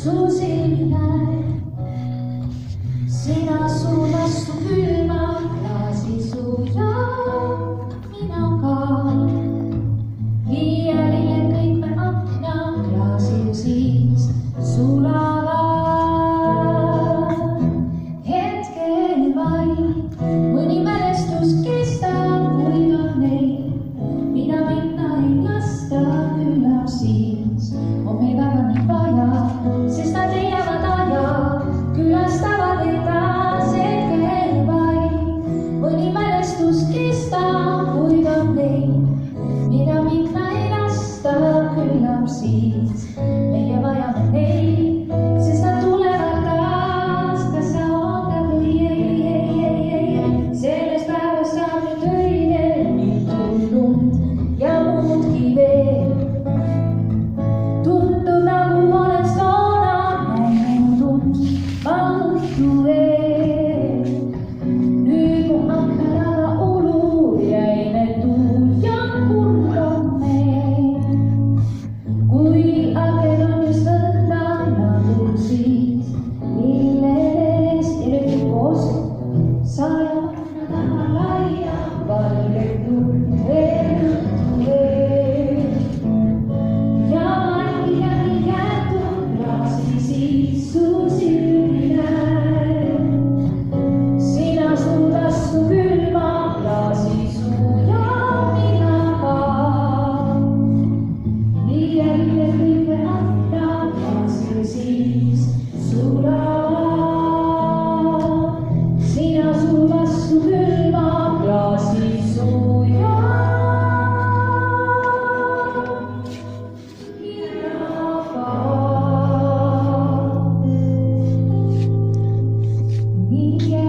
su silmi näen. Sinä suunastu kylmä klaasi suu ja minä kaan. Liialille kõik me akna klaasil siis sulavad. Hetkel vaid mõni mälestus kestab, kuid on neid, mida minna ei lasta. Küllap siis on meil väga nii vaja, sest nad leiavad aja, külastavad edas. Hetkel vaid mõni mälestus kestab, kuid on neid, mida minna ei lasta. Küllap siis meie vajame neid, sest nad tulevad taas. Kas sa ootad või ei? Sellest päevast saab nüüd öine, nüüd lund ja muudki veel. Tundub nagu oleks toona näinud mahtu veel. Nüüd mu akna taga ulub jäine tuul ja kurb on meil. Kuigi aken on just nõnda nagu siis lilledest eriti koos saja akna taga laia valget tuld veel. Ja vaikki jäetud klaasi siis su silmi näen. Sinä suudastu kylmä klaasi suu ja minä kaan. Liialille kõik me anna klaasil siis sulavad. Sinä suudastu kylmä klaasi suu ja minä kaan. Mikä